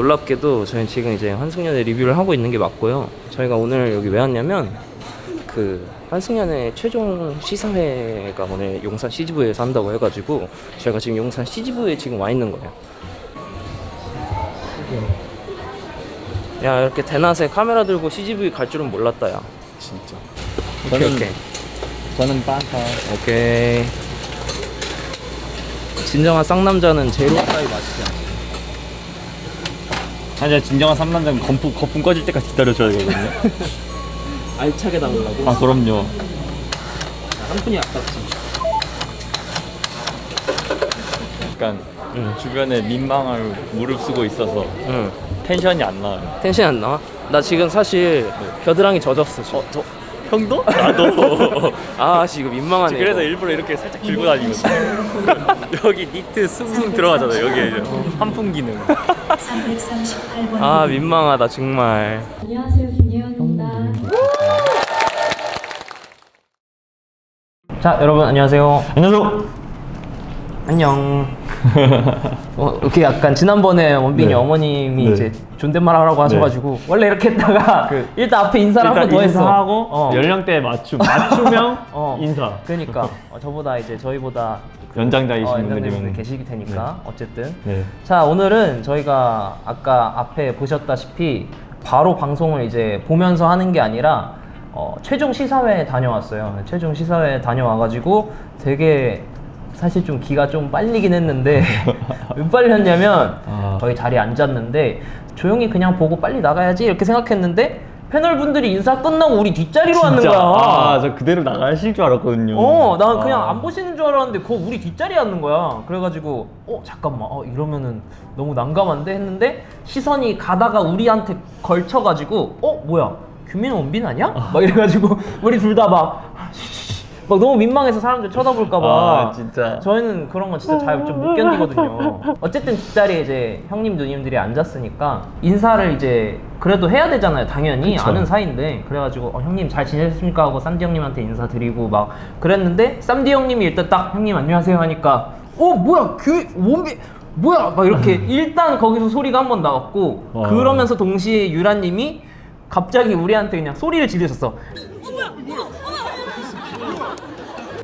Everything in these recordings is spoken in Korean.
놀랍게도 저희는 지금 이제 환승연애 리뷰를 하고 있는 게 맞고요. 저희가 오늘 여기 왜 왔냐면 그 환승연애 최종 시사회가 오늘 용산 CGV에서 한다고 해가지고 저희가 지금 용산 CGV에 지금 와 있는 거예요. 야, 이렇게 대낮에 카메라 들고 CGV 갈 줄은 몰랐다. 야 진짜. 오케이. 저는 빵타. 오케이. 진정한 쌍남자는 제로 따위 마시지 않아. 사실 진정한 상남자는 거품 꺼질 때까지 기다려줘야 되거든요. 알차게 담으려고? 아 그럼요. 한 푼이 아깝지. 약간 주변에 민망을 무릅쓰고 있어서 응. 텐션이 안 나와요. 텐션이 안 나와? 나 지금 사실 겨드랑이 젖었어 지금. 형도? 나도. 아 지금 민망하네. 그래서 이거. 일부러 이렇게 살짝 들고 다니거든. 여기 니트 숭숭 들어가잖아. 여기 이제 환풍 기능. 338번. 아 민망하다 정말. 안녕하세요, 김예원입니다. 자 여러분 안녕하세요. 안녕하세요. 안녕. 이렇게 약간 지난번에 원빈이 네. 어머님이 네. 이제 존댓말 하라고 하셔가지고 원래 이렇게 했다가 일단 앞에 인사를 한 번 더 했어. 인사하고 연령대 맞춤형 인사. 그러니까 저보다 이제 저희보다 연장자이신 연장자분들 분들이면 계시기 테니까 어쨌든 네. 자 오늘은 저희가 아까 앞에 보셨다시피 바로 방송을 이제 보면서 하는 게 아니라 최종 시사회에 다녀왔어요. 최종 시사회에 다녀와가지고 되게 사실 좀 기가 좀 빨리긴 했는데 왜 빨렸냐면 저희 자리에 앉았는데 조용히 그냥 보고 빨리 나가야지 이렇게 생각했는데 패널분들이 인사 끝나고 우리 뒷자리로 왔는 거야. 아, 저 그대로 나가실 줄 알았거든요. 난 그냥 안 보시는 줄 알았는데 그거 우리 뒷자리에 앉는 거야. 그래가지고 잠깐만 이러면은 너무 난감한데 했는데 시선이 가다가 우리한테 걸쳐가지고 뭐야 규민 원빈 아니야? 막 이래가지고 우리 둘 다 막 너무 민망해서 사람들 쳐다볼까봐. 아, 진짜. 저희는 그런 건 진짜 잘 좀 못 견디거든요. 어쨌든 뒷자리에 이제 형님 누님들이 앉았으니까 인사를 이제 그래도 해야 되잖아요. 당연히 그쵸. 아는 사이인데 그래가지고 형님 잘 지내셨습니까 하고 쌈디 형님한테 인사드리고 막 그랬는데 쌈디 형님이 일단 딱 형님 안녕하세요 하니까 뭐야 원빈 뭐야 막 이렇게 일단 거기서 소리가 한 번 나왔고 그러면서 동시에 유라님이 갑자기 우리한테 그냥 소리를 지르셨어.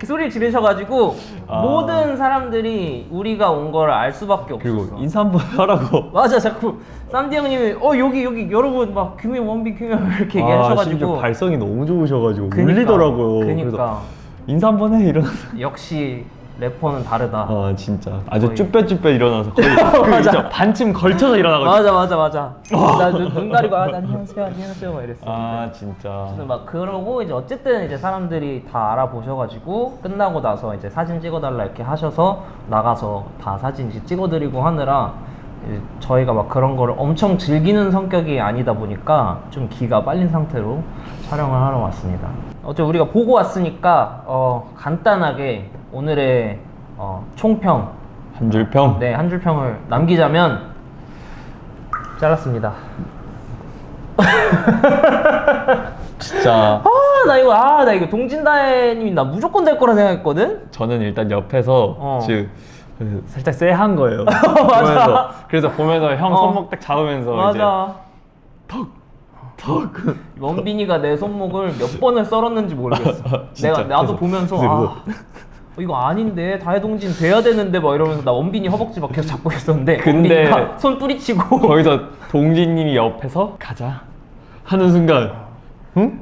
소리를 지르셔가지고 모든 사람들이 우리가 온 걸 알 수밖에 없었어. 그리고 인사 한번 하라고. 맞아, 자꾸 쌈디 형님이 여기 여러분 막 규민 원빈 규민 이렇게 심지어 얘기하셔가지고 발성이 너무 좋으셔가지고 그니까, 울리더라고요. 그니까. 그래서 인사 한번 해 이러면서. 역시 래퍼는 다르다. 진짜 아주 거의. 쭈뼛쭈뼛 일어나서 거의 맞아. 진짜 반쯤 걸쳐서 일어나거든요. 맞아. 나 눈 가리고 안녕하세요 막 이랬어. 진짜. 그래서 막 그러고 이제 어쨌든 이제 사람들이 다 알아보셔가지고 끝나고 나서 이제 사진 찍어달라 이렇게 하셔서 나가서 다 사진 이제 찍어드리고 하느라 이제 저희가 막 그런 거를 엄청 즐기는 성격이 아니다 보니까 좀 기가 빨린 상태로 촬영을 하러 왔습니다. 어차피 우리가 보고 왔으니까 간단하게 오늘의 총평 한 줄 평. 네, 한 줄 평을 남기자면 잘랐습니다. 진짜. 나 이거 동진다혜님이 나 무조건 될 거라 생각했거든? 저는 일단 옆에서 살짝 쎄한 거예요. 맞아. 그래서 보면서 형 손목 딱 잡으면서 맞아. 이제 턱. 원빈이가 내 손목을 몇 번을 썰었는지 모르겠어. 진짜. 나도 그래서- 보면서 그래서 이거 아닌데 다혜동진 돼야 되는데 막 이러면서 나 원빈이 허벅지 막 계속 잡고 있었는데 근데 원빈이가 손 뿌리치고 거기서 동진님이 옆에서 가자 하는 순간 응?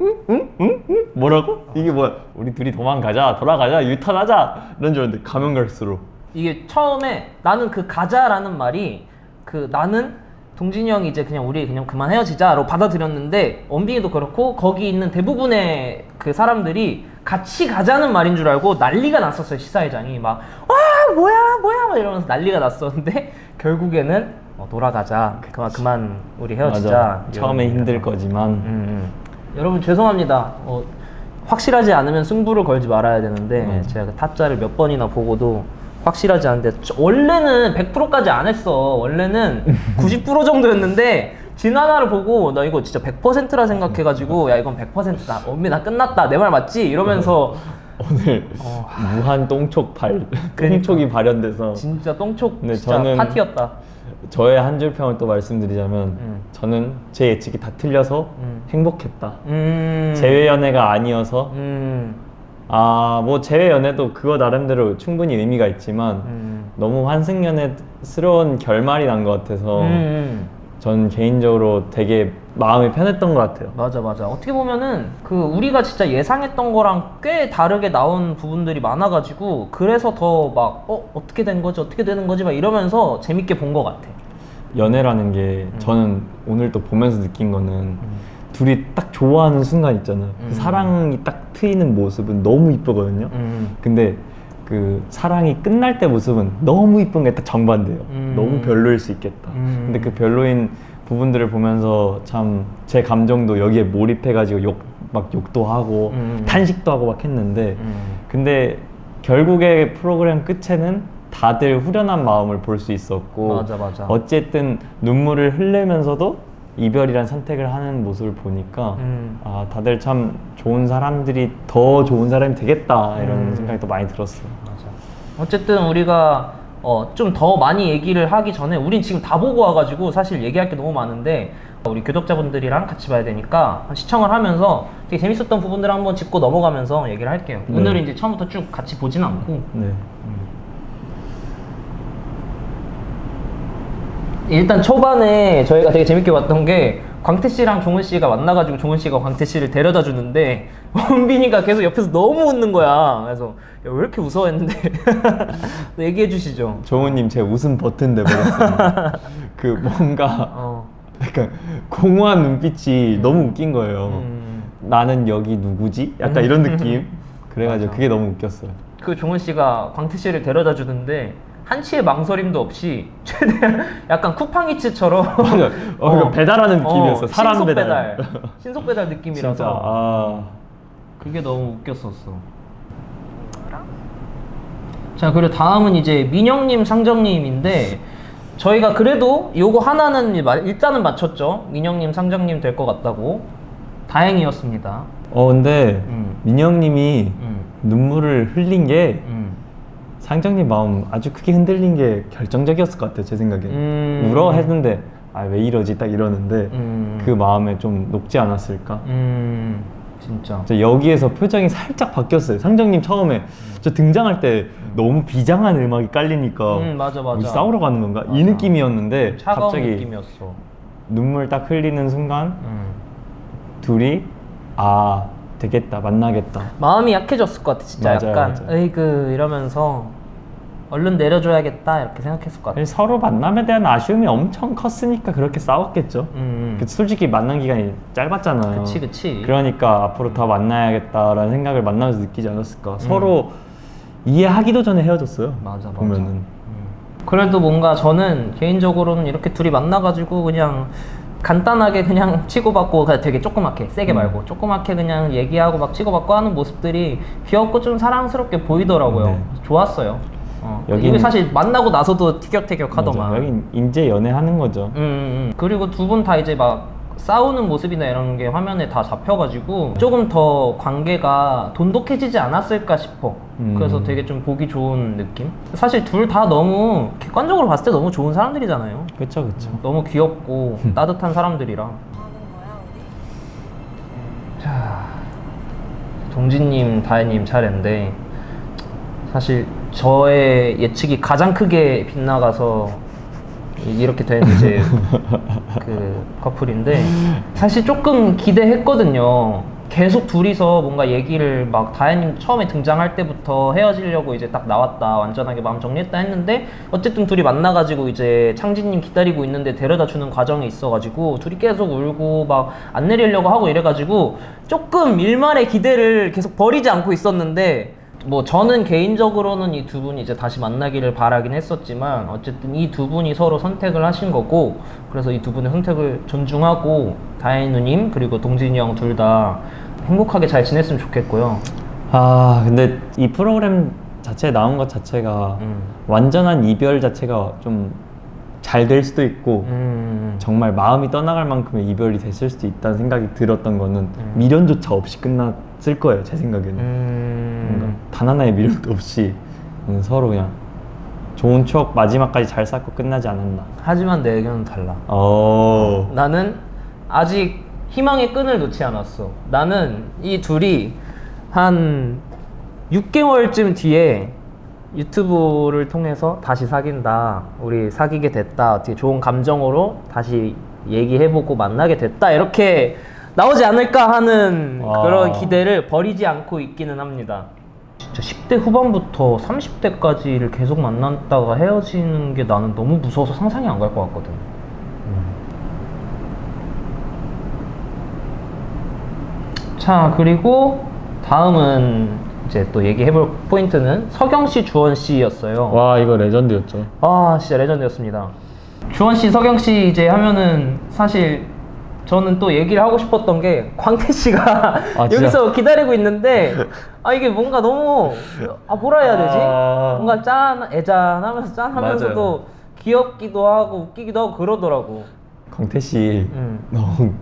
뭐라고? 이게 뭐야? 우리 둘이 도망가자, 돌아가자, 유턴하자 이런 줄 알았는데 가면 갈수록 이게 처음에 나는 그 가자라는 말이 나는 동진이 형이 이제 우리 그만 헤어지자로 받아들였는데 원빈이도 그렇고 거기 있는 대부분의 그 사람들이 같이 가자는 말인 줄 알고 난리가 났었어요. 시사회장이 막 뭐야 막 이러면서 난리가 났었는데 결국에는 돌아가자 그만 우리 헤어지자. 맞아. 처음에 힘들 거지만 여러분 죄송합니다. 확실하지 않으면 승부를 걸지 말아야 되는데 제가 그 타짜를 몇 번이나 보고도 확실하지 않은데 원래는 100%까지 안 했어. 원래는 90% 정도였는데 진하나를 보고 나 이거 진짜 100%라 생각해가지고 야 이건 100%다. 엄미 나 끝났다. 내 말 맞지? 이러면서 오늘 무한 똥촉 똥촉이 발현돼서 진짜 똥촉 네, 진짜 저는- 파티였다. 저의 한 줄 평을 또 말씀드리자면 저는 제 예측이 다 틀려서 행복했다. 재회 연애가 아니어서 뭐 재회 연애도 그거 나름대로 충분히 의미가 있지만 너무 환승연애스러운 결말이 난 것 같아서 전 개인적으로 되게 마음이 편했던 것 같아요. 맞아. 어떻게 보면은 그 우리가 진짜 예상했던 거랑 꽤 다르게 나온 부분들이 많아가지고 그래서 더 막 어떻게 된 거지 어떻게 되는 거지 막 이러면서 재밌게 본 것 같아. 연애라는 게 저는 오늘 또 보면서 느낀 거는 둘이 딱 좋아하는 순간 있잖아요. 그 사랑이 딱 트이는 모습은 너무 이쁘거든요. 근데 그 사랑이 끝날 때 모습은 너무 이쁜 게 딱 정반대예요. 너무 별로일 수 있겠다. 근데 그 별로인 부분들을 보면서 참 제 감정도 여기에 몰입해가지고 막 욕도 하고 탄식도 하고 막 했는데 근데 결국에 프로그램 끝에는 다들 후련한 마음을 볼 수 있었고 맞아. 어쨌든 눈물을 흘리면서도 이별이란 선택을 하는 모습을 보니까 다들 참 좋은 사람들이 더 좋은 사람이 되겠다 이런 생각이 또 많이 들었어요. 맞아. 어쨌든 우리가 좀 더 많이 얘기를 하기 전에 우린 지금 다 보고 와가지고 사실 얘기할 게 너무 많은데 우리 구독자분들이랑 같이 봐야 되니까 시청을 하면서 되게 재밌었던 부분들을 한번 짚고 넘어가면서 얘기를 할게요. 네. 오늘은 이제 처음부터 쭉 같이 보진 않고 네. 일단 초반에 저희가 되게 재밌게 봤던 게 광태 씨랑 종은 씨가 만나가지고 종은 씨가 광태 씨를 데려다 주는데 원빈이가 계속 옆에서 너무 웃는 거야. 그래서 야, 왜 이렇게 웃어 했는데 얘기해 주시죠. 종우님 제 웃음 버튼 돼버렸어요. 그 뭔가 약간 공허한 눈빛이 너무 웃긴 거예요. 나는 여기 누구지? 약간 이런 느낌. 그래가지고 맞아. 그게 너무 웃겼어요. 그 종은 씨가 광태 씨를 데려다 주는데 한치의 망설임도 없이 최대한 약간 쿠팡이츠처럼 맞아. 그러니까 배달하는 느낌이었어. 사람 신속 배달. 신속 배달 느낌이라서 진짜 그게 너무 웃겼었어. 자, 그리고 다음은 이제 민영님, 상정님인데 저희가 그래도 요거 하나는 일단은 맞췄죠. 민영님, 상정님 될 것 같다고. 다행이었습니다. 근데 민영님이 음. 눈물을 흘린 게 상정님 마음 아주 크게 흔들린 게 결정적이었을 것 같아요. 제 생각에. 울어 했는데 왜 이러지 딱 이러는데 그 마음에 좀 녹지 않았을까. 진짜. 여기에서 표정이 살짝 바뀌었어요. 상정님 처음에 저 등장할 때 너무 비장한 음악이 깔리니까 맞아. 우리 싸우러 가는 건가? 이 맞아. 느낌이었는데 차가운 갑자기 느낌이었어. 눈물 딱 흘리는 순간 둘이 되겠다, 만나겠다. 마음이 약해졌을 것 같아. 진짜 맞아요, 약간 맞아요. 에이그 이러면서 얼른 내려줘야겠다 이렇게 생각했을 것 같아. 서로 만남에 대한 아쉬움이 엄청 컸으니까 그렇게 싸웠겠죠. 솔직히 만난 기간이 짧았잖아요. 그치. 그러니까 앞으로 더 만나야겠다라는 생각을 만나면서 느끼지 않았을까. 서로 이해하기도 전에 헤어졌어요. 맞아. 보면은. 그래도 뭔가 저는 개인적으로는 이렇게 둘이 만나가지고 그냥 간단하게 그냥 치고받고 그냥 되게 조그맣게 세게 말고 조그맣게 그냥 얘기하고 막 치고받고 하는 모습들이 귀엽고 좀 사랑스럽게 보이더라고요. 네. 좋았어요. 여기는- 이게 사실 만나고 나서도 티격태격 하더만. 맞아. 여긴 인제 연애하는 거죠. 그리고 두 분 다 이제 막 싸우는 모습이나 이런 게 화면에 다 잡혀가지고 조금 더 관계가 돈독해지지 않았을까 싶어. 그래서 되게 좀 보기 좋은 느낌? 사실 둘 다 너무 객관적으로 봤을 때 너무 좋은 사람들이잖아요. 그쵸. 너무 귀엽고 따뜻한 사람들이라. 자, 동진님, 다혜님 차례인데 사실 저의 예측이 가장 크게 빗나가서 이렇게 된 이제 그 커플인데 사실 조금 기대했거든요. 계속 둘이서 뭔가 얘기를 막 다혜님 처음에 등장할 때부터 헤어지려고 이제 딱 나왔다, 완전하게 마음 정리했다 했는데 어쨌든 둘이 만나가지고 이제 창진님 기다리고 있는데 데려다 주는 과정에 있어가지고 둘이 계속 울고 막 안 내리려고 하고 이래가지고 조금 일말의 기대를 계속 버리지 않고 있었는데 뭐 저는 개인적으로는 이 두 분이 이제 다시 만나기를 바라긴 했었지만 어쨌든 이 두 분이 서로 선택을 하신 거고 그래서 이 두 분의 선택을 존중하고 다혜 누님 그리고 동진이 형 둘 다 행복하게 잘 지냈으면 좋겠고요. 근데 이 프로그램 자체에 나온 것 자체가 완전한 이별 자체가 좀 잘 될 수도 있고 정말 마음이 떠나갈 만큼의 이별이 됐을 수도 있다는 생각이 들었던 거는 미련조차 없이 끝났을 거예요, 제 생각에는. 뭔가 단 하나의 미련도 없이 서로 그냥 좋은 추억 마지막까지 잘 쌓고 끝나지 않았나. 하지만 내 의견은 달라. 나는 아직 희망의 끈을 놓지 않았어. 나는 이 둘이 한 6개월쯤 뒤에 유튜브를 통해서 다시 사귄다, 우리 사귀게 됐다, 어떻게 좋은 감정으로 다시 얘기해보고 만나게 됐다, 이렇게 나오지 않을까 하는 그런 기대를 버리지 않고 있기는 합니다. 진짜 10대 후반부터 30대까지를 계속 만났다가 헤어지는 게 나는 너무 무서워서 상상이 안 갈 것 같거든. 자, 그리고 다음은 이제 또 얘기해볼 포인트는 서경씨, 주원씨였어요. 와, 이거 레전드였죠. 아, 진짜 레전드였습니다. 주원씨, 서경씨 이제 하면은 사실 저는 또 얘기를 하고 싶었던 게 광태씨가 여기서 기다리고 있는데 이게 뭔가 너무 뭐라 해야 되지? 뭔가 애잔하면서 짠하면서도 귀엽기도 하고 웃기기도 하고 그러더라고. 광태씨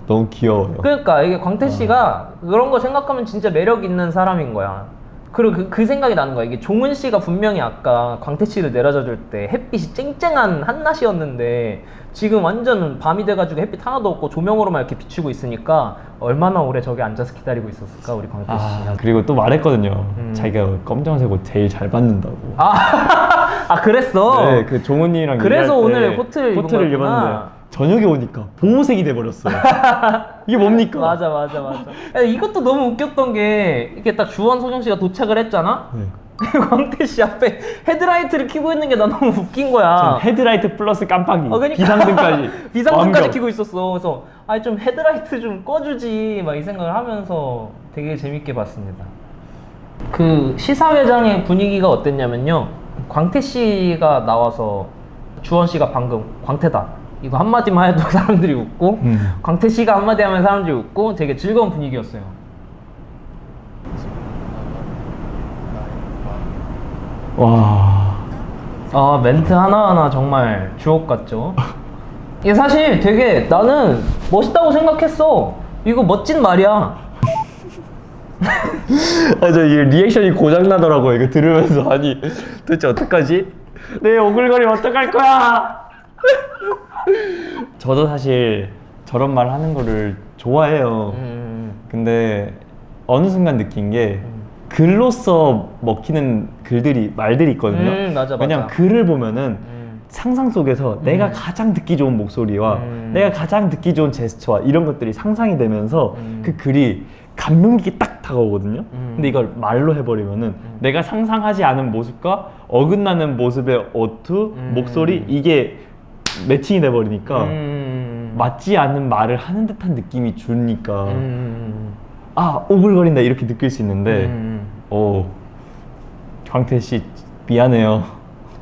너무 귀여워요. 그러니까 이게 광태씨가 그런 거 생각하면 진짜 매력 있는 사람인 거야. 그리고 그 생각이 나는 거야. 이게 종은 씨가 분명히 아까 광태 씨를 내려다 줄 때 햇빛이 쨍쨍한 한낮이었는데 지금 완전 밤이 돼가지고 햇빛 하나도 없고 조명으로만 이렇게 비추고 있으니까 얼마나 오래 저기 앉아서 기다리고 있었을까, 우리 광태 씨. 그리고 또 말했거든요. 자기가 검정색 옷 제일 잘 받는다고. 그랬어? 네, 그 종훈이랑 그래서 오늘 코트를 입었는데 저녁에 오니까 보호색이 돼버렸어요. 이게 뭡니까? 맞아. 야, 이것도 너무 웃겼던 게 이게 딱 주원, 서경 씨가 도착을 했잖아? 네. 광태 씨 앞에 헤드라이트를 켜고 있는 게 나 너무 웃긴 거야. 전 헤드라이트 플러스 깜빡이, 그러니까. 비상등까지 비상등까지 켜고 있었어. 그래서 좀 헤드라이트 좀 꺼주지 막 이 생각을 하면서 되게 재밌게 봤습니다. 그 시사회장의 분위기가 어땠냐면요, 광태 씨가 나와서 주원 씨가 방금 광태다 이거 한마디만 해도 사람들이 웃고 광태 씨가 한마디 하면 사람들이 웃고 되게 즐거운 분위기였어요. 와. 멘트 하나하나 정말 주옥 같죠? 이게 사실 되게 나는 멋있다고 생각했어. 이거 멋진 말이야. 저 이게 리액션이 고장나더라고요. 이거 들으면서. 도대체 어떡하지? 내 오글거리면 어떡할 거야? 저도 사실 저런 말 하는 거를 좋아해요. 근데 어느 순간 느낀 게 글로써 먹히는 말들이 있거든요. 맞아. 왜냐면 글을 보면은 상상 속에서 내가 가장 듣기 좋은 목소리와 내가 가장 듣기 좋은 제스처와 이런 것들이 상상이 되면서 그 글이 감명 깊게 딱 다가오거든요. 근데 이걸 말로 해버리면은 내가 상상하지 않은 모습과 어긋나는 모습의 어투, 목소리, 이게 매칭이 돼버리니까 맞지 않는 말을 하는 듯한 느낌이 주니까 오글거린다 이렇게 느낄 수 있는데 광태씨 미안해요.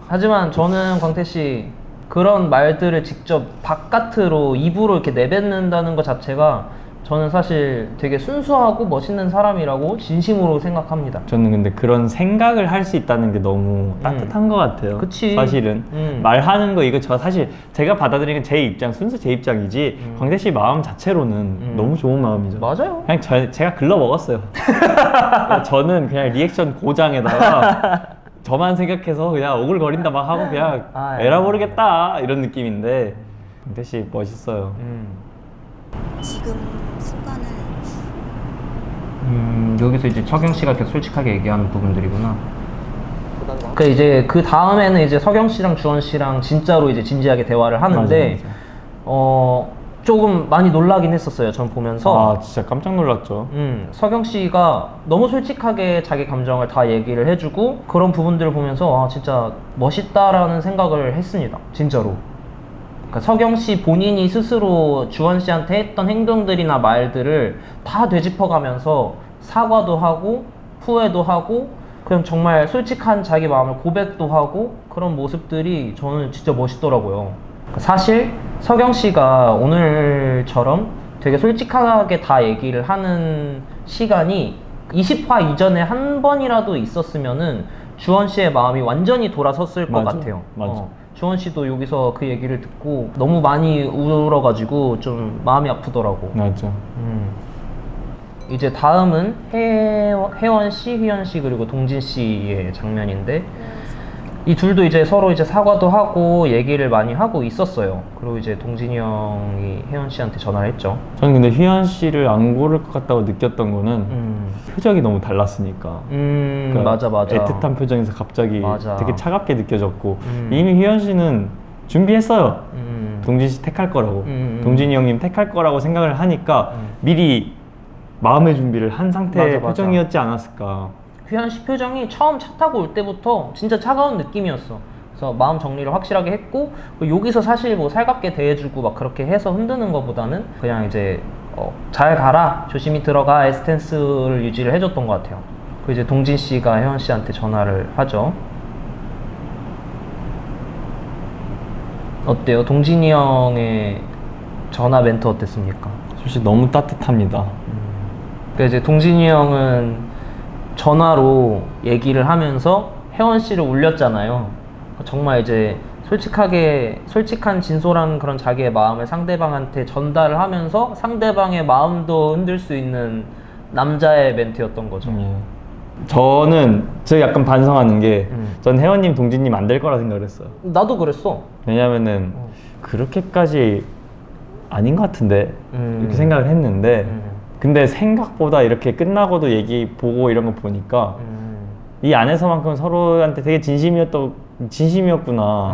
하지만 저는 광태씨 그런 말들을 직접 바깥으로 입으로 이렇게 내뱉는다는 것 자체가 저는 사실 되게 순수하고 멋있는 사람이라고 진심으로 생각합니다. 저는 근데 그런 생각을 할 수 있다는 게 너무 따뜻한 것 같아요. 그치. 사실은 말하는 거 이거 사실 제가 받아들이는 제 입장, 순수 제 입장이지 광태 씨 마음 자체로는 너무 좋은 마음이죠. 맞아요. 그냥 제가 글러 먹었어요. 저는 그냥 리액션 고장에다가 저만 생각해서 그냥 오글거린다 막 하고 그냥 에라 모르겠다 이런 느낌인데 광태 씨 멋있어요. 지금 순간을 여기서 이제 서경 씨가 계속 솔직하게 얘기하는 부분들이구나. 이제 그 다음에는 이제 서경 씨랑 주원 씨랑 진짜로 이제 진지하게 대화를 하는데 맞아. 조금 많이 놀라긴 했었어요. 전 보면서. 진짜 깜짝 놀랐죠. 서경 씨가 너무 솔직하게 자기 감정을 다 얘기를 해주고 그런 부분들을 보면서 진짜 멋있다라는 생각을 했습니다. 진짜로. 그러니까 서경 씨 본인이 스스로 주원 씨한테 했던 행동들이나 말들을 다 되짚어가면서 사과도 하고 후회도 하고 그냥 정말 솔직한 자기 마음을 고백도 하고 그런 모습들이 저는 진짜 멋있더라고요. 사실 서경 씨가 오늘처럼 되게 솔직하게 다 얘기를 하는 시간이 20화 이전에 한 번이라도 있었으면은 주원 씨의 마음이 완전히 돌아섰을 것 같아요. 맞아. 주원 씨도 여기서 그 얘기를 듣고 너무 많이 울어가지고 좀 마음이 아프더라고. 맞아. 이제 다음은 혜원 씨, 휘연 씨 그리고 동진 씨의 장면인데 이 둘도 이제 서로 이제 사과도 하고 얘기를 많이 하고 있었어요. 그리고 이제 동진이 형이 혜원 씨한테 전화를 했죠. 저는 근데 휘연 씨를 안 고를 것 같다고 느꼈던 거는 표정이 너무 달랐으니까. 그러니까 맞아. 애틋한 표정에서 갑자기 맞아. 되게 차갑게 느껴졌고 이미 휘연 씨는 준비했어요. 동진 씨 택할 거라고. 동진이 형님 택할 거라고 생각을 하니까 미리 마음의 준비를 한 상태의 맞아. 표정이었지 않았을까. 휘연 씨 표정이 처음 차 타고 올 때부터 진짜 차가운 느낌이었어. 그래서 마음 정리를 확실하게 했고 여기서 사실 뭐 살갑게 대해주고 막 그렇게 해서 흔드는 것보다는 그냥 이제 잘 가라, 조심히 들어가의 스탠스를 유지를 해줬던 것 같아요. 그 이제 동진 씨가 혜원 씨한테 전화를 하죠. 어때요? 동진이 형의 전화 멘트 어땠습니까? 솔직히 너무 따뜻합니다. 그러니까 이제 동진이 형은 전화로 얘기를 하면서 혜원 씨를 울렸잖아요. 정말 이제 솔직한 진솔한 그런 자기의 마음을 상대방한테 전달을 하면서 상대방의 마음도 흔들 수 있는 남자의 멘트였던 거죠. 저는 제가 약간 반성하는 게 전 혜원님, 동진님 안 될 거라 생각을 했어요. 나도 그랬어. 왜냐면은 그렇게까지 아닌 것 같은데 이렇게 생각을 했는데 근데 생각보다 이렇게 끝나고도 얘기 보고 이런 거 보니까 이 안에서만큼 서로한테 되게 진심이었구나.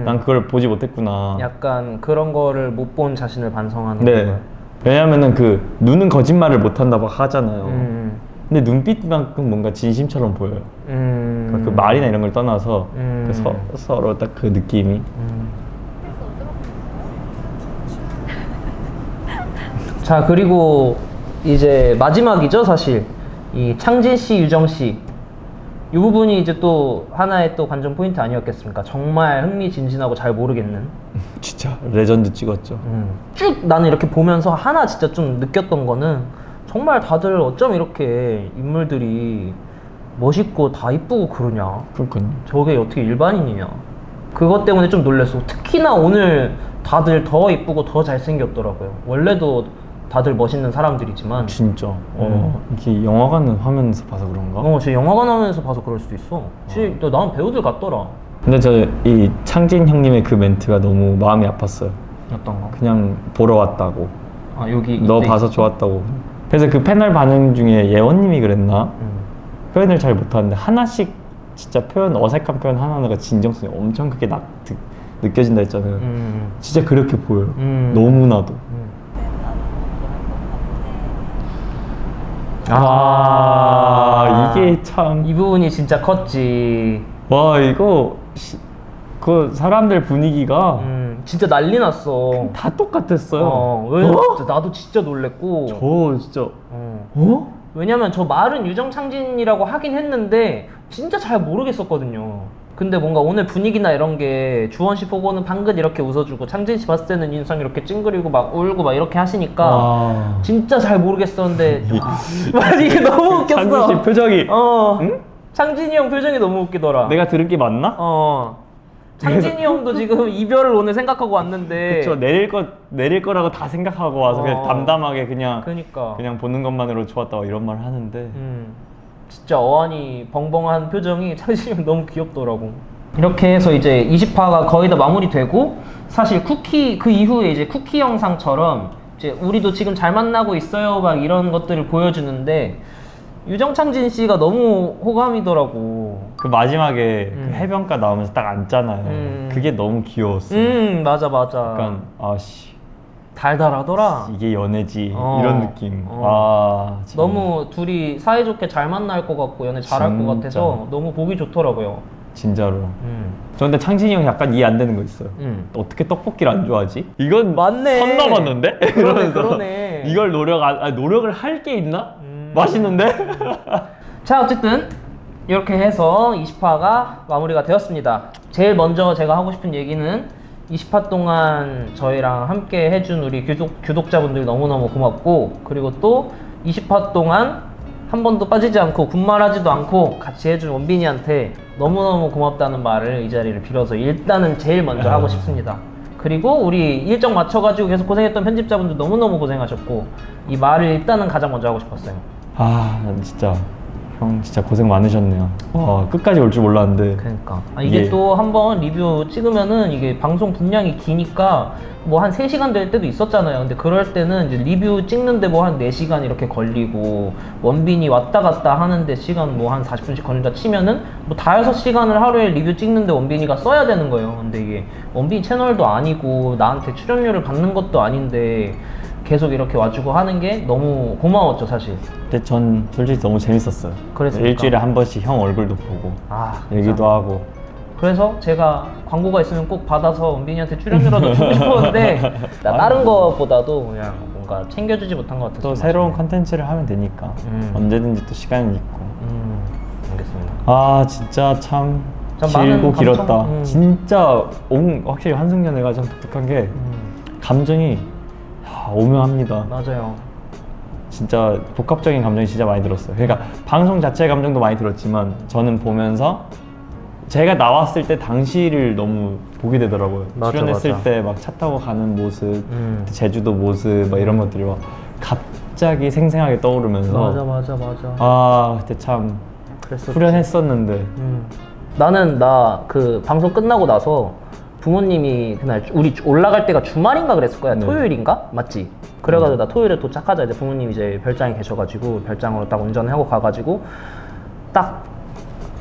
난 그걸 보지 못했구나. 약간 그런 거를 못 본 자신을 반성하는 네. 거예요. 왜냐면은 그 눈은 거짓말을 못한다고 하잖아요. 근데 눈빛만큼 뭔가 진심처럼 보여요. 그러니까 그 말이나 이런 걸 떠나서 그 서로 딱 그 느낌이. 자, 그리고 이제 마지막이죠, 사실. 이 창진 씨, 유정 씨. 이 부분이 이제 또 하나의 또 관전 포인트 아니었겠습니까? 정말 흥미진진하고 잘 모르겠는. 진짜 레전드 찍었죠. 쭉 나는 이렇게 보면서 하나 진짜 좀 느꼈던 거는 정말 다들 어쩜 이렇게 인물들이 멋있고 다 이쁘고 그러냐. 그러니까요. 저게 어떻게 일반인이냐. 그것 때문에 좀 놀랐어. 특히나 오늘 다들 더 이쁘고 더 잘생겼더라고요. 원래도 다들 멋있는 사람들이지만 진짜. 이게 영화관 화면에서 봐서 그런가? 저 영화관 화면에서 봐서 그럴 수도 있어. 진짜 나는 배우들 같더라. 근데 저 이 창진 형님의 그 멘트가 너무 마음이 아팠어요. 어떤 거? 그냥 보러 왔다고. 아, 여기 너 이때 봐서 있었어? 좋았다고. 그래서 그 패널 반응 중에 예원님이 그랬나? 표현을 잘 못하는데 하나씩 진짜 어색한 표현 하나하나가 진정성이 엄청 크게 느껴진다 했잖아요. 진짜 그렇게 보여요. 너무나도. 이게 참. 이 부분이 진짜 컸지. 와, 이거 그 사람들 분위기가 진짜 난리 났어. 다 똑같았어요. 왜? 진짜 나도 진짜 놀랬고. 저 진짜 왜냐면 저 말은 유정창진이라고 하긴 했는데 진짜 잘 모르겠었거든요. 근데 뭔가 오늘 분위기나 이런 게 주원 씨 보고는 방긋 이렇게 웃어주고 창진 씨 봤을 때는 인상 이렇게 찡그리고 막 울고 막 이렇게 하시니까 진짜 잘 모르겠었는데 이게 너무 웃겼어. 창진 씨 표정이 응? 창진이 형 표정이 너무 웃기더라. 내가 들은 게 맞나? 창진이 형도 지금 이별을 오늘 생각하고 왔는데 그쵸, 내릴 거라고 다 생각하고 와서 그냥 담담하게 그냥 보는 것만으로 좋았다고 이런 말 하는데 진짜 어안이 벙벙한 표정이 창진이 형 너무 귀엽더라고. 이렇게 해서 이제 20화가 거의 다 마무리되고 사실 그 이후에 이제 쿠키 영상처럼 이제 우리도 지금 잘 만나고 있어요 막 이런 것들을 보여주는데 유정창진 씨가 너무 호감이더라고. 그 마지막에 그 해변가 나오면서 딱 앉잖아요. 그게 너무 귀여웠어. 맞아. 약간 달달하더라. 이게 연애지 이런 느낌. 참. 너무 둘이 사이좋게 잘 만날 것 같고 연애 잘할 것 같아서 너무 보기 좋더라고요. 진짜로. 저 근데 창진이 형이 약간 이해 안 되는 거 있어요. 어떻게 떡볶이를 안 좋아하지? 이건 맞네. 선 넘었는데? 그러네. 이걸 노력을 할 게 있나? 맛있는데? 자, 어쨌든 이렇게 해서 20화가 마무리가 되었습니다. 제일 먼저 제가 하고 싶은 얘기는 20화 동안 저희랑 함께 해준 우리 구독자분들 너무너무 고맙고, 그리고 또 20화 동안 한 번도 빠지지 않고 군말하지도 않고 같이 해준 원빈이한테 너무너무 고맙다는 말을 이 자리를 빌어서 일단은 제일 먼저 하고 싶습니다. 그리고 우리 일정 맞춰가지고 계속 고생했던 편집자분들 너무너무 고생하셨고 이 말을 일단은 가장 먼저 하고 싶었어요. 진짜 형 진짜 고생 많으셨네요. 끝까지 올 줄 몰랐는데. 그러니까 이게 또 한번 리뷰 찍으면은 이게 방송 분량이 기니까 뭐 한 3시간 될 때도 있었잖아요. 근데 그럴 때는 이제 리뷰 찍는데 뭐 한 4시간 이렇게 걸리고 원빈이 왔다 갔다 하는데 시간 뭐 한 40분씩 걸린다 치면은 뭐 다 6시간을 하루에 리뷰 찍는데 원빈이가 써야 되는 거예요. 근데 이게 원빈이 채널도 아니고 나한테 출연료를 받는 것도 아닌데 계속 이렇게 와주고 하는 게 너무 고마웠죠, 사실. 근데 전 솔직히 너무 재밌었어요. 그랬습니까? 일주일에 한 번씩 형 얼굴도 보고 진짜. 얘기도 하고. 그래서 제가 광고가 있으면 꼭 받아서 원빈이한테 출연료라도 주고 싶었는데 다른 거보다도 그냥 뭔가 챙겨주지 못한 것 같아서 또 새로운 컨텐츠를 하면 되니까 언제든지 또 시간은 있고. 알겠습니다. 진짜 참 많은 길고 감정? 길었다. 진짜 확실히 환승연애가 좀 독특한 게 감정이 오묘합니다. 맞아요. 진짜 복합적인 감정이 진짜 많이 들었어요. 그러니까 방송 자체의 감정도 많이 들었지만 저는 보면서 제가 나왔을 때 당시를 너무 보게 되더라고요. 맞아, 출연했을 맞아. 때 막 차 타고 가는 모습, 제주도 모습 막 이런 것들이 막 갑자기 생생하게 떠오르면서 맞아. 그때 참 그랬었지. 후련했었는데. 나는 그 방송 끝나고 나서 부모님이 그날 우리 올라갈 때가 주말인가 그랬을 거야. 네. 토요일인가? 맞지? 그래가지고 나 토요일에 도착하자 이제 부모님이 이제 별장에 계셔가지고 별장으로 딱 운전하고 가가지고 딱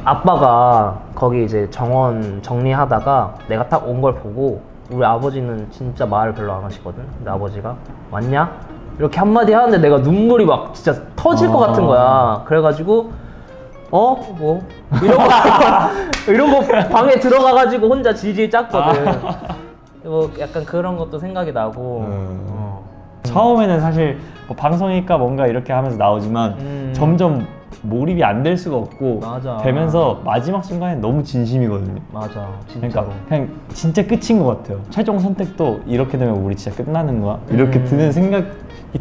아빠가 거기 이제 정원 정리하다가 내가 딱 온 걸 보고 우리 아버지는 진짜 말을 별로 안 하시거든. 근데 아버지가 왔냐? 이렇게 한마디 하는데 내가 눈물이 막 진짜 터질 것 같은 거야. 그래가지고 뭐 이런 거 방에 들어가가지고 혼자 질질 짰거든. 뭐 약간 그런 것도 생각이 나고. 처음에는 사실 뭐 방송이니까 뭔가 이렇게 하면서 나오지만 점점 몰입이 안 될 수가 없고 맞아. 되면서 마지막 순간에 너무 진심이거든요. 맞아, 진짜로. 그러니까 그냥 진짜 끝인 것 같아요. 최종 선택도 이렇게 되면 우리 진짜 끝나는 거야? 이렇게 드는 생각이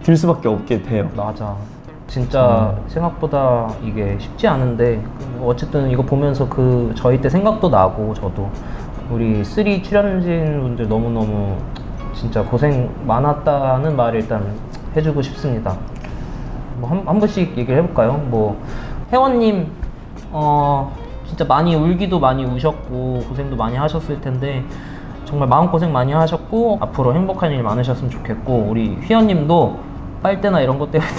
들 수밖에 없게 돼요. 맞아. 진짜 생각보다 이게 쉽지 않은데 어쨌든 이거 보면서 저희 때 생각도 나고 저도 우리 3 출연진 분들 너무너무 진짜 고생 많았다는 말을 일단 해주고 싶습니다. 뭐 한 번씩 얘기를 해볼까요? 뭐 혜원님 진짜 많이 울기도 많이 우셨고 고생도 많이 하셨을 텐데 정말 마음고생 많이 하셨고 앞으로 행복한 일 많으셨으면 좋겠고 우리 휘연님도 빨대나 이런 것 때문에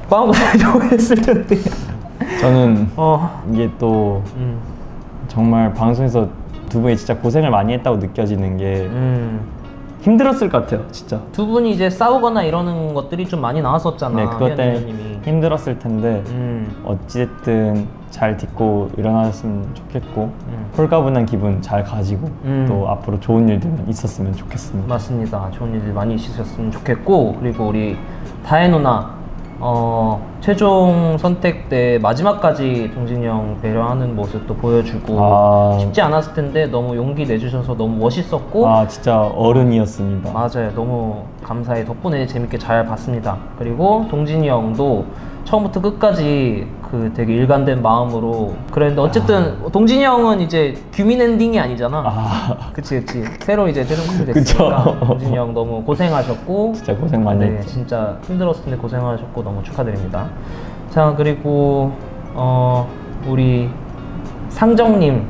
마음고생 좀 했을 텐데 저는 이게 또 정말 방송에서 두 분이 진짜 고생을 많이 했다고 느껴지는 게 힘들었을 것 같아요, 진짜. 두 분이 이제 싸우거나 이러는 것들이 좀 많이 나왔었잖아. 네, 그것 때문에 휘연님이. 힘들었을 텐데 어찌됐든 잘 딛고 일어났으면 좋겠고 홀가분한 기분 잘 가지고 또 앞으로 좋은 일들만 있었으면 좋겠습니다. 맞습니다. 좋은 일들 많이 있으셨으면 좋겠고 그리고 우리 다혜 누나 최종 선택 때 마지막까지 동진이 형 배려하는 모습도 보여주고 쉽지 않았을 텐데 너무 용기 내주셔서 너무 멋있었고 진짜 어른이었습니다. 맞아요. 너무 감사해. 덕분에 재밌게 잘 봤습니다. 그리고 동진이 형도 처음부터 끝까지 되게 일관된 마음으로 그랬는데 어쨌든 동진이 형은 이제 규민 엔딩이 아니잖아. 그치. 새로 이제 최종 선택 됐으니까 동진이 형 너무 고생하셨고 진짜 고생 많이 했죠. 진짜 힘들었을 텐데 고생하셨고 너무 축하드립니다. 자 그리고 우리 상정님은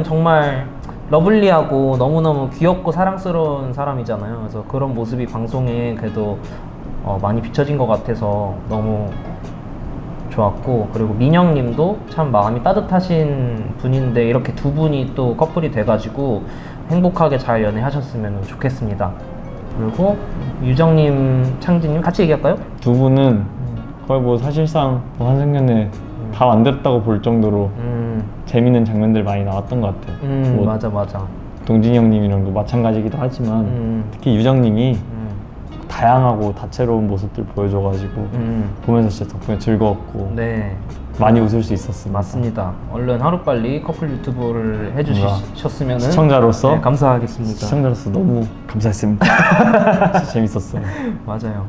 정말 러블리하고 너무너무 귀엽고 사랑스러운 사람이잖아요. 그래서 그런 모습이 방송에 그래도 많이 비춰진 것 같아서 너무 좋았고 그리고 민영님도 참 마음이 따뜻하신 분인데 이렇게 두 분이 또 커플이 돼가지고 행복하게 잘 연애하셨으면 좋겠습니다. 그리고 유정님, 창진님 같이 얘기할까요? 두 분은 거의 뭐 사실상 환승연애 다 만들었다고 볼 정도로 재밌는 장면들 많이 나왔던 것 같아요. 뭐 맞아. 동진이 형님이랑도 마찬가지기도 하지만 특히 유정님이 다양하고 다채로운 모습들 보여줘가지고 보면서 진짜 덕분에 즐거웠고 많이 웃을 수 있었습니다. 맞습니다. 얼른 하루빨리 커플 유튜브를 해주셨으면 시청자로서 감사하겠습니다. 시청자로서 너무 감사했습니다. 진짜 재밌었어요. 맞아요.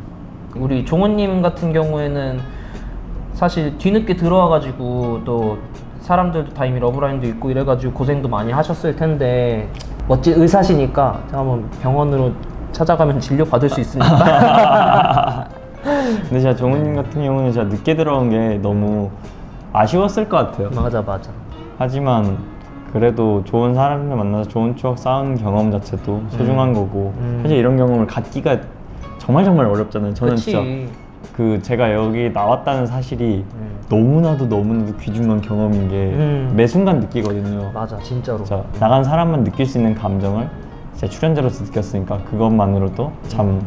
우리 종훈님 같은 경우에는 사실 뒤늦게 들어와가지고 또 사람들도 다 이미 러브라인도 있고 이래가지고 고생도 많이 하셨을 텐데 멋진 의사시니까 제가 한번 병원으로 찾아가면 진료 받을 수 있습니까? 근데 제가 정우님 같은 경우는 제가 늦게 들어온 게 너무 아쉬웠을 것 같아요. 맞아. 하지만 그래도 좋은 사람들 만나서 좋은 추억 쌓은 경험 자체도 소중한 거고 사실 이런 경험을 갖기가 정말 어렵잖아요. 저는 그치. 진짜 그 제가 여기 나왔다는 사실이 너무나도 귀중한 경험인 게 매 순간 느끼거든요. 맞아, 진짜로. 진짜 나간 사람만 느낄 수 있는 감정을 진짜 출연자로서 느꼈으니까 그것만으로도 참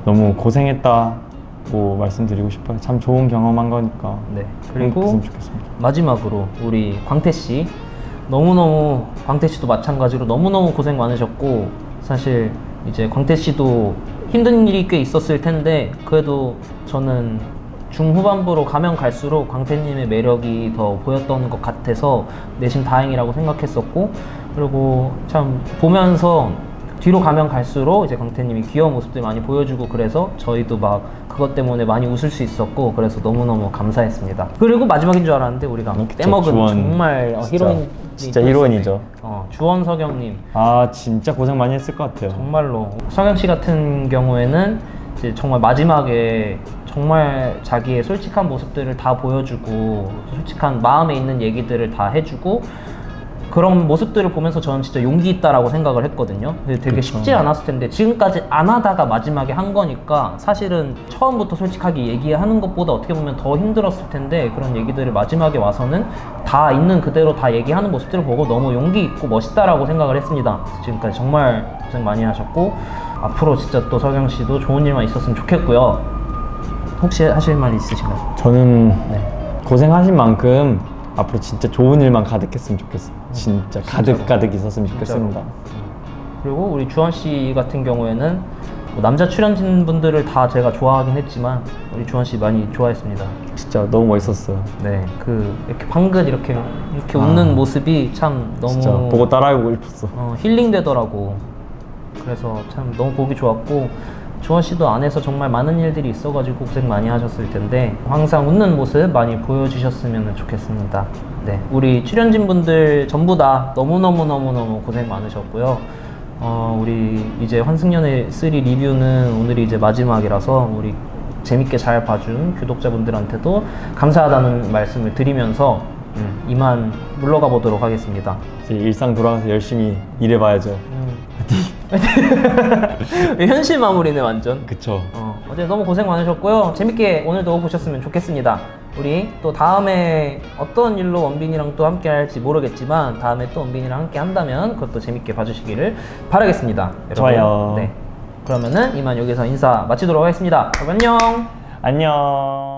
너무 고생했다고 말씀드리고 싶어요. 참 좋은 경험한 거니까. 네. 그리고 행복했으면 좋겠습니다. 마지막으로 우리 광태 씨 너무너무 광태 씨도 마찬가지로 너무너무 고생 많으셨고 사실 이제 광태 씨도 힘든 일이 꽤 있었을 텐데 그래도 저는 중후반부로 가면 갈수록 광태님의 매력이 더 보였던 것 같아서 내심 다행이라고 생각했었고 그리고 참 보면서 뒤로 가면 갈수록 이제 광태님이 귀여운 모습들 많이 보여주고 그래서 저희도 막 그것 때문에 많이 웃을 수 있었고 그래서 너무너무 감사했습니다. 그리고 마지막인 줄 알았는데 우리가 그쵸, 빼먹은 주원. 정말 히로인 진짜 히로인이죠. 주원 석영님 아 진짜 고생 많이 했을 것 같아요. 정말로 석영 씨 같은 경우에는 이제 정말 마지막에 정말 자기의 솔직한 모습들을 다 보여주고 솔직한 마음에 있는 얘기들을 다 해주고 그런 모습들을 보면서 저는 진짜 용기 있다라고 생각을 했거든요. 근데 되게 쉽지 않았을 텐데 지금까지 안 하다가 마지막에 한 거니까 사실은 처음부터 솔직하게 얘기하는 것보다 어떻게 보면 더 힘들었을 텐데 그런 얘기들을 마지막에 와서는 다 있는 그대로 다 얘기하는 모습들을 보고 너무 용기 있고 멋있다라고 생각을 했습니다. 지금까지 정말 고생 많이 하셨고 앞으로 진짜 또 석영 씨도 좋은 일만 있었으면 좋겠고요. 혹시 하실 말 있으신가요? 저는 네. 고생하신 만큼 앞으로 진짜 좋은 일만 가득했으면 좋겠어요. 진짜 진짜로. 가득 있었으면 진짜로. 좋겠습니다. 그리고 우리 주원 씨 같은 경우에는 뭐 남자 출연진 분들을 다 제가 좋아하긴 했지만 우리 주원 씨 많이 좋아했습니다. 진짜 너무 멋있었어요. 네, 그 이렇게 방긋 이렇게 웃는 모습이 참 너무 진짜 보고 따라해보고 싶었어. 힐링 되더라고. 그래서 참 너무 보기 좋았고 주원 씨도 안에서 정말 많은 일들이 있어가지고 고생 많이 하셨을 텐데 항상 웃는 모습 많이 보여주셨으면 좋겠습니다. 네, 우리 출연진 분들 전부 다 너무 고생 많으셨고요. 우리 이제 환승연애 3 리뷰는 오늘이 이제 마지막이라서 우리 재밌게 잘 봐준 구독자분들한테도 감사하다는 말씀을 드리면서 이만 물러가 보도록 하겠습니다. 이제 일상 돌아가서 열심히 일해봐야죠. 현실 마무리네 완전. 그쵸. 어제 너무 고생 많으셨고요. 재밌게 오늘도 보셨으면 좋겠습니다. 우리 또 다음에 어떤 일로 원빈이랑 또 함께 할지 모르겠지만 다음에 또 원빈이랑 함께 한다면 그것도 재밌게 봐주시기를 바라겠습니다. 여러분. 좋아요. 네. 그러면은 이만 여기서 인사 마치도록 하겠습니다. 여러분 안녕. 안녕.